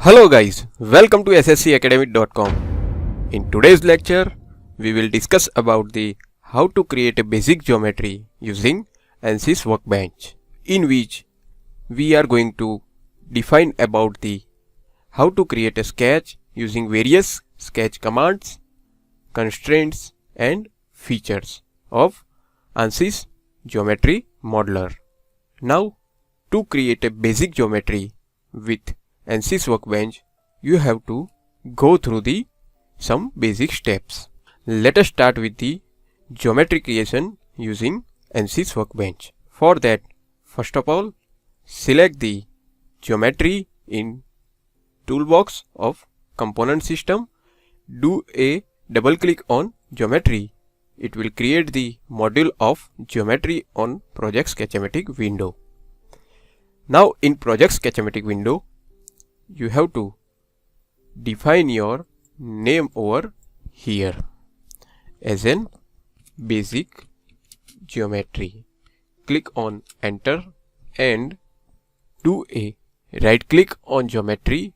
Hello guys, welcome to sscacademic.com. In today's lecture, we will discuss about the how to create a basic geometry using ANSYS Workbench, in which we are going to define about the how to create a sketch using various sketch commands, constraints and features of ANSYS Geometry Modeler. Now, to create a basic geometry with ANSYS Workbench, you have to go through some basic steps. Let us start with the geometry creation using ANSYS Workbench. For that, first of all, select the geometry in toolbox of component system. Do a double click on geometry. It will create the module of geometry on Project Sketchmatic window. Now in Project Sketchmatic window, you have to define your name over here as an basic geometry. Click on enter and do a right click on geometry.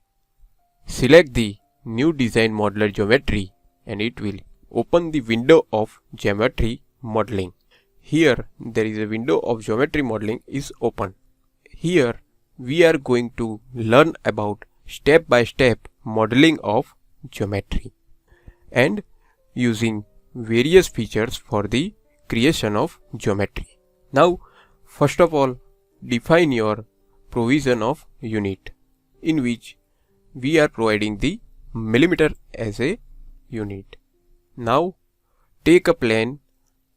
Select the new design modeler geometry and it will open the window of geometry modeling. Here there is a window of geometry modeling is open. Here we are going to learn about step-by-step modeling of geometry and using various features for the creation of geometry. Now, first of all, define your provision of unit, in which we are providing the millimeter as a unit. Now, take a plane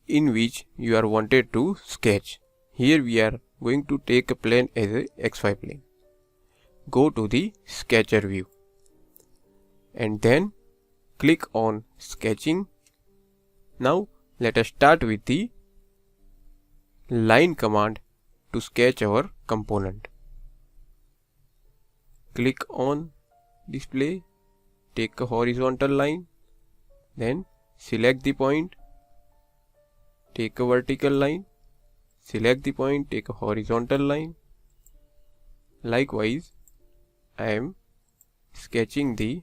in which you are wanted to sketch. Here we are going to take a plane as a XY plane. Go to the sketcher view and then click on sketching. Now let us start with the line command to sketch our component. Click on display, take a horizontal line, then select the point, take a vertical line, select the point, take a horizontal line. Likewise, I am sketching the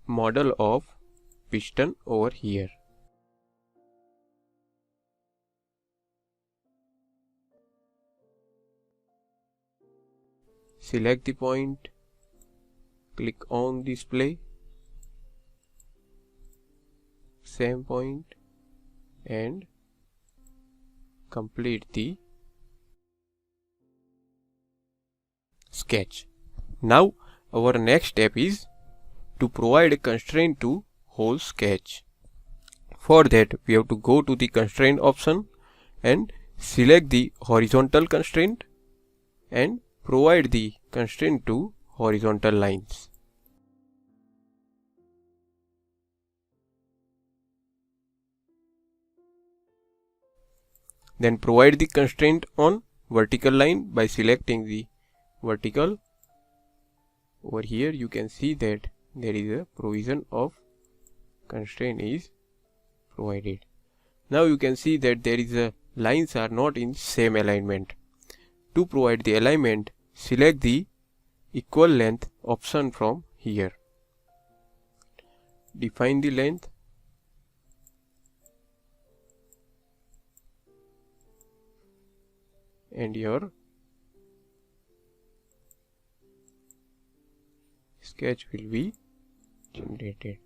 model of piston over here. Select the point, click on display, same point and complete the sketch. Now our next step is to provide a constraint to whole sketch. For that we have to go to the constraint option and select the horizontal constraint and provide the constraint to horizontal lines. Then provide the constraint on vertical line by selecting the vertical. Over here you can see that there is a provision of constraint is provided. Now you can see that there is a lines are not in same alignment. To provide the alignment, select the equal length option from here. Define the length. And your sketch will be generated.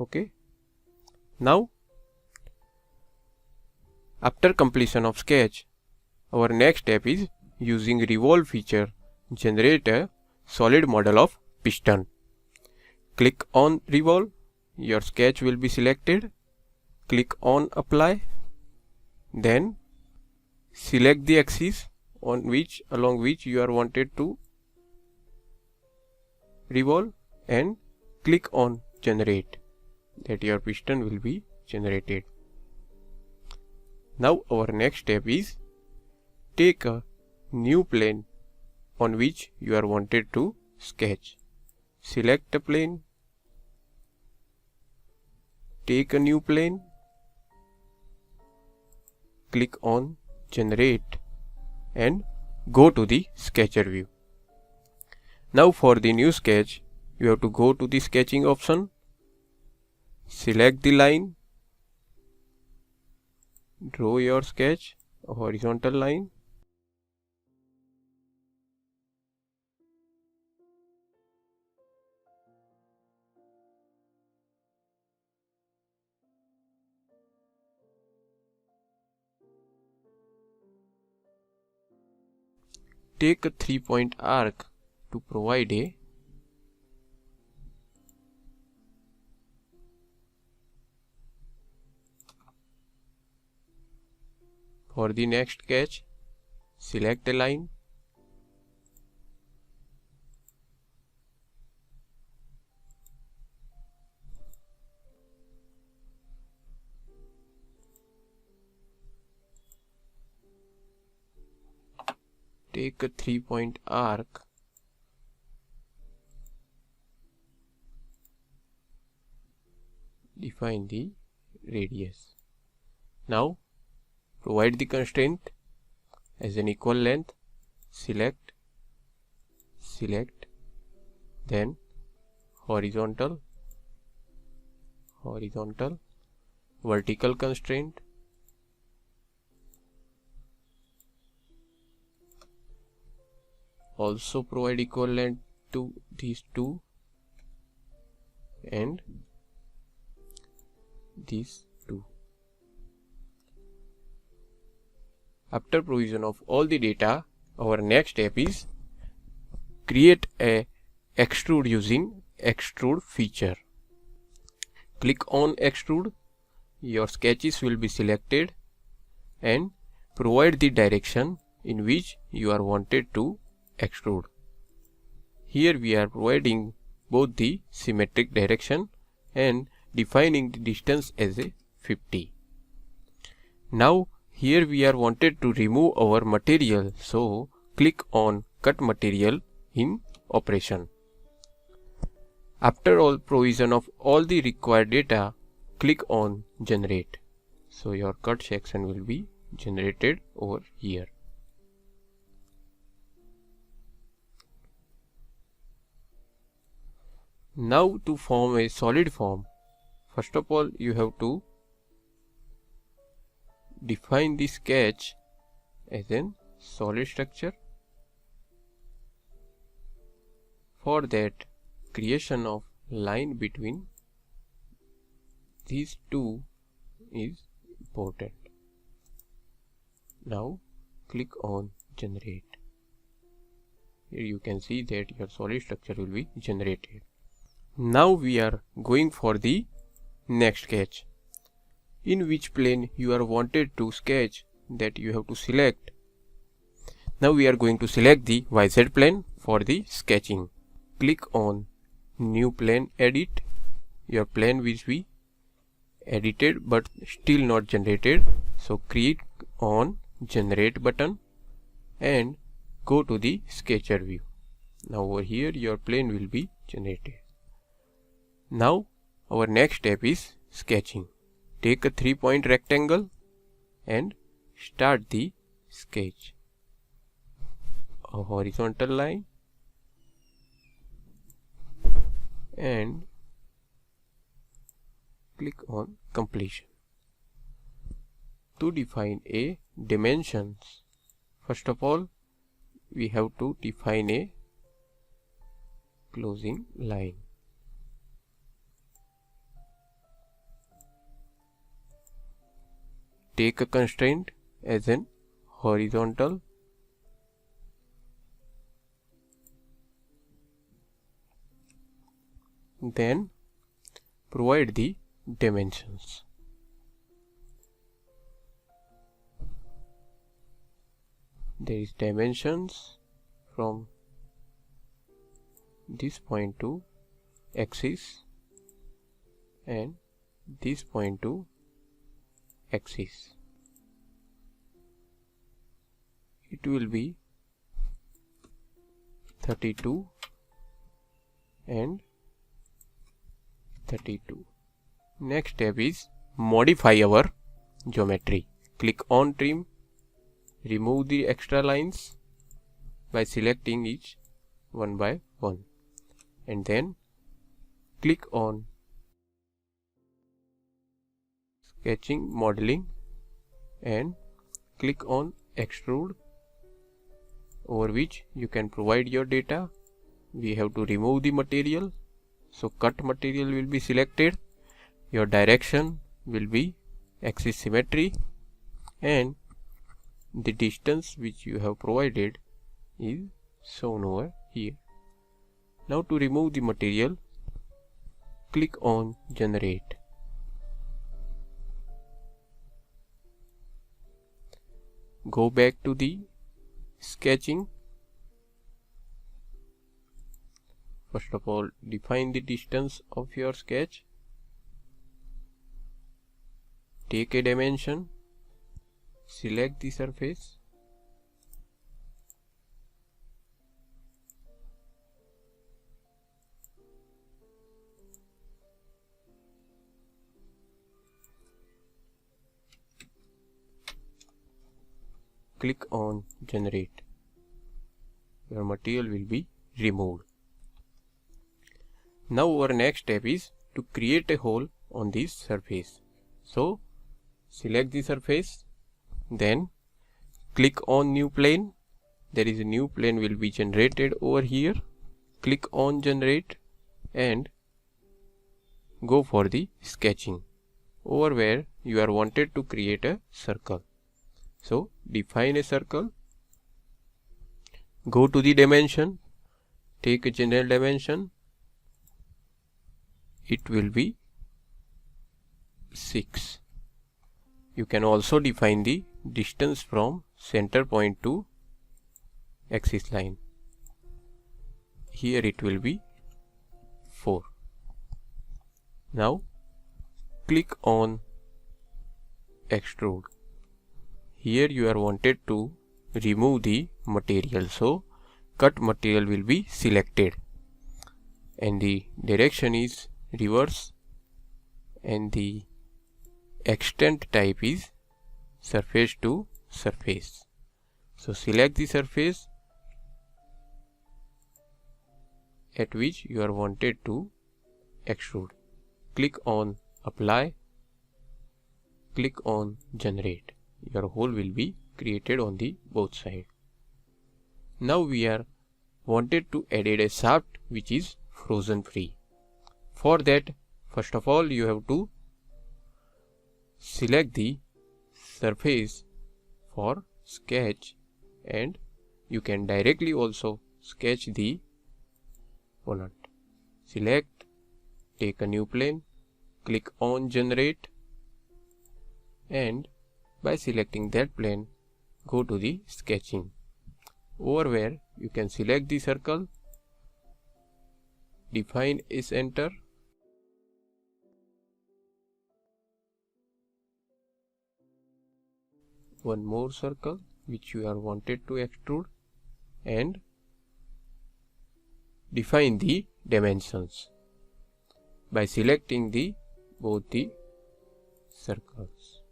Okay. Now, after completion of sketch, our next step is using revolve feature generate a solid model of piston. Click on revolve. Your sketch will be selected. Click on apply. Then select the axis along which you are wanted to revolve and click on generate, that your piston will be generated. Now our next step is take a new plane on which you are wanted to sketch. Select a plane, take a new plane, click on generate and go to the sketcher view. Now for the new sketch, you have to go to the sketching option, select the line, draw your sketch, a horizontal line, take a 3-point arc to provide a for the next sketch, select a line, take a 3-point arc, define the radius. Now provide the constraint as an equal length, select, then horizontal, vertical constraint, also provide equal length to these two and these two. After provision of all the data, our next step is create a extrude using extrude feature. Click on extrude, your sketches will be selected and provide the direction in which you are wanted to extrude. Here we are providing both the symmetric direction and defining the distance as a 50. Now here we are wanted to remove our material, so click on cut material in operation. After all provision of all the required data, click on generate. So your cut section will be generated over here. Now to form a solid form, first of all you have to define the sketch as a solid structure. For that, creation of line between these two is important. Now click on generate. Here you can see that your solid structure will be generated. Now we are going for the next sketch. In which plane you are wanted to sketch, that you have to select. Now we are going to select the YZ plane for the sketching. Click on new plane edit. Your plane will be edited but still not generated. So click on generate button and go to the sketcher view. Now over here your plane will be generated. Now our next step is sketching. Take a 3-point rectangle and start the sketch. A horizontal line and click on completion. To define a dimensions, first of all we have to define a closing line. Take a constraint as an horizontal, then provide the dimensions. There is dimensions from this point to axis and this point to axis. It will be 32 and 32. Next step is modify our geometry. click on trim, remove the extra lines by selecting each one by one, and then click on sketching modeling and click on extrude, over which you can provide your data. We have to remove the material, so cut material will be selected. Your direction will be axis symmetry, and the distance which you have provided is shown over here. Now to remove the material, click on generate. Go back to the sketching. First of all, define the distance of your sketch. Take a dimension, select the surface, click on generate. Your material will be removed. Now our next step is to create a hole on this surface. So select the surface, then click on new plane. There is a new plane will be generated over here. Click on generate and go for the sketching, over where you are wanted to create a circle. So define a circle, go to the dimension, take a general dimension, it will be 6. You can also define the distance from center point to axis line. Here it will be 4. Now click on extrude. Here you are wanted to remove the material, so cut material will be selected, and the direction is reverse, and the extent type is surface to surface. So select the surface at which you are wanted to extrude. Click on apply, click on generate. Your hole will be created on the both sides. Now we are wanted to add a shaft which is frozen free. For that, first of all, you have to select the surface for sketch, and you can directly also sketch the component. Select, take a new plane, click on generate, and by selecting that plane, go to the sketching, over where you can select the circle, define a center, one more circle which you are wanted to extrude, and define the dimensions by selecting the both the circles.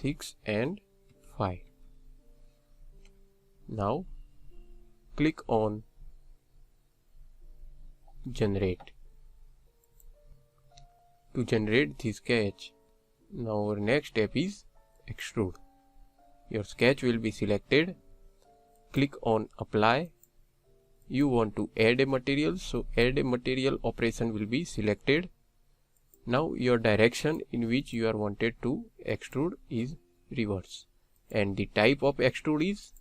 6 and 5. Now click on generate. To generate the sketch, now our next step is extrude. Your sketch will be selected. Click on apply. You want to add a material, so add a material operation will be selected. Now your direction in which you are wanted to extrude is reverse, and the type of extrude is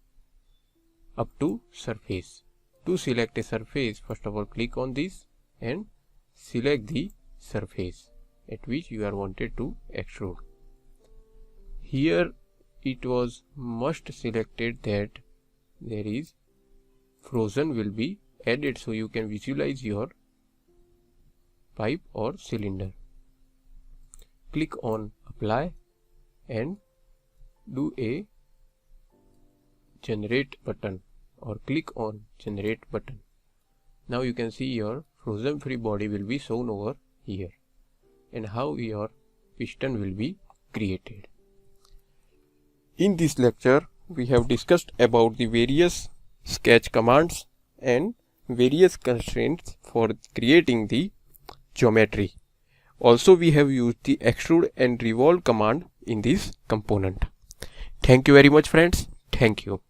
up to surface. To select a surface, first of all click on this and select the surface at which you are wanted to extrude. Here it was must selected that there is frozen will be added, so you can visualize your pipe or cylinder. Click on apply and do a generate button, or click on generate button. Now you can see your frozen free body will be shown over here. and how your piston will be created. In this lecture, we have discussed about the various sketch commands and various constraints for creating the geometry. Also, we have used the extrude and revolve command in this component. Thank you very much, friends. Thank you.